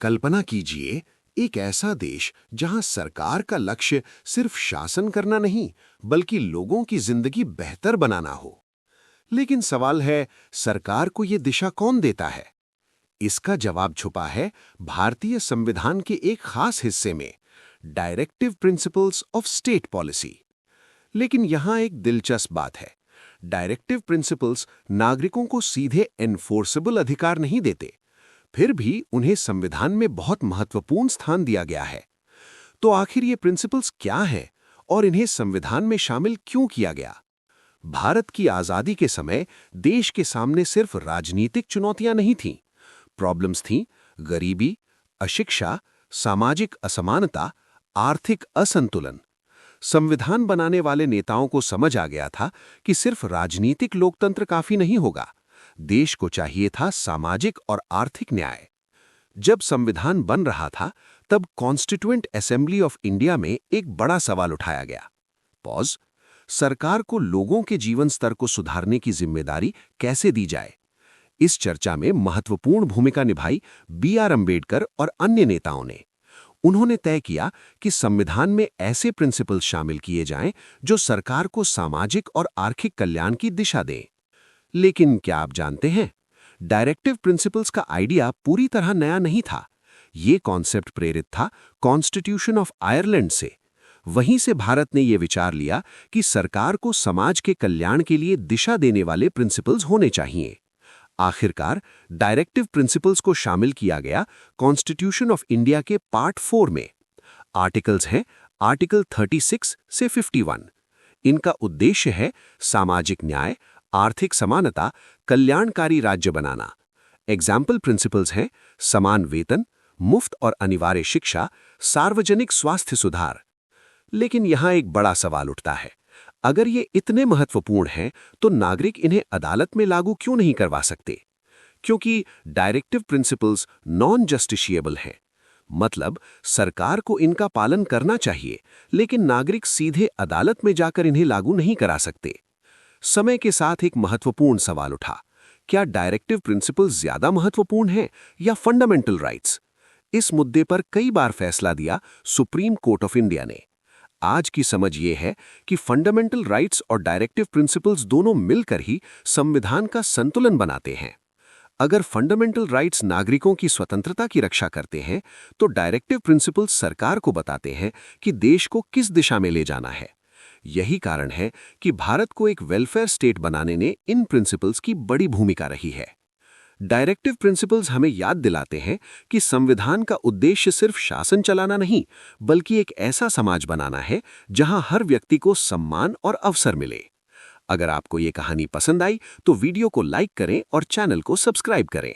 कल्पना कीजिए, एक ऐसा देश जहां सरकार का लक्ष्य सिर्फ शासन करना नहीं, बल्कि लोगों की जिंदगी बेहतर बनाना हो। लेकिन सवाल है, सरकार को ये दिशा कौन देता है? इसका जवाब छुपा है भारतीय संविधान के एक खास हिस्से में, directive principles of state policy. लेकिन यहां एक दिलचस्प बात है। डायरेक्टिव प्रिंसिपल्स नागरिकों को सीधे एनफोर्सेबल अधिकार नहीं देते, फिर भी उन्हें संविधान में बहुत महत्वपूर्ण स्थान दिया गया है। तो आखिर ये प्रिंसिपल्स क्या हैं और इन्हें संविधान में शामिल क्यों किया गया? भारत की आजादी के समय देश के सामने सिर्फ राजनीतिक चुनौतियां नहीं थीं, प्रॉब्लम्स थीं गरीबी, अशिक्षा, सामाजिक असमानता, आर्थिक असंतुलन। संविधान बनाने वाले नेताओं को समझ आ गया था कि सिर्फ राजनीतिक लोकतंत्र काफी नहीं होगा, देश को चाहिए था सामाजिक और आर्थिक न्याय। जब संविधान बन रहा था, तब कॉन्स्टिट्यूएंट असेंबली ऑफ इंडिया में एक बड़ा सवाल उठाया गया। पॉज। सरकार को लोगों के जीवन स्तर को सुधारने की जिम्मेदारी कैसे दी जाए? इस चर्चा में महत्वपूर्ण भूमिका निभाई बी.आर. अम्बेडकर और अन्य नेताओं ने। उन्होंने तय किया कि संविधान में ऐसे प्रिंसिपल्स शामिल किए जाएं जो सरकार को सामाजिक और आर्थिक कल्याण की दिशा दें। लेकिन क्या आप जानते हैं, डायरेक्टिव प्रिंसिपल्स का आइडिया पूरी तरह नया नहीं था। ये कॉन्सेप्ट प्रेरित था कॉन्स्टिट्यूशन ऑफ आयरलैंड से। वहीं से भारत ने यह विचार लिया कि सरकार को समाज के कल्याण के लिए दिशा देने वाले प्रिंसिपल्स होने चाहिए। आखिरकार डायरेक्टिव प्रिंसिपल्स को शामिल किया गया कॉन्स्टिट्यूशन ऑफ इंडिया के पार्ट 4 में। आर्टिकल्स हैं आर्टिकल 36 से 51। इनका उद्देश्य है सामाजिक न्याय, आर्थिक समानता, कल्याणकारी राज्य बनाना। एग्जाम्पल प्रिंसिपल्स हैं समान वेतन, मुफ्त और अनिवार्य शिक्षा, सार्वजनिक स्वास्थ्य सुधार। लेकिन यहां एक बड़ा सवाल उठता है, अगर ये इतने महत्वपूर्ण हैं तो नागरिक इन्हें अदालत में लागू क्यों नहीं करवा सकते? क्योंकि डायरेक्टिव प्रिंसिपल्स नॉन जस्टिशिएबल हैं। मतलब सरकार को इनका पालन करना चाहिए, लेकिन नागरिक सीधे अदालत में जाकर इन्हें लागू नहीं करा सकते। समय के साथ एक महत्वपूर्ण सवाल उठा, क्या डायरेक्टिव प्रिंसिपल्स ज्यादा महत्वपूर्ण हैं या फंडामेंटल राइट्स? इस मुद्दे पर कई बार फैसला दिया सुप्रीम कोर्ट ऑफ इंडिया ने। आज की समझ ये है कि फंडामेंटल राइट्स और डायरेक्टिव प्रिंसिपल्स दोनों मिलकर ही संविधान का संतुलन बनाते हैं। अगर फंडामेंटल राइट्स नागरिकों की स्वतंत्रता की रक्षा करते हैं, तो डायरेक्टिव प्रिंसिपल्स सरकार को बताते हैं कि देश को किस दिशा में ले जाना है। यही कारण है कि भारत को एक वेलफेयर स्टेट बनाने में इन प्रिंसिपल्स की बड़ी भूमिका रही है। डायरेक्टिव प्रिंसिपल्स हमें याद दिलाते हैं कि संविधान का उद्देश्य सिर्फ शासन चलाना नहीं, बल्कि एक ऐसा समाज बनाना है जहां हर व्यक्ति को सम्मान और अवसर मिले। अगर आपको ये कहानी पसंद आई तो वीडियो को लाइक करें और चैनल को सब्सक्राइब करें।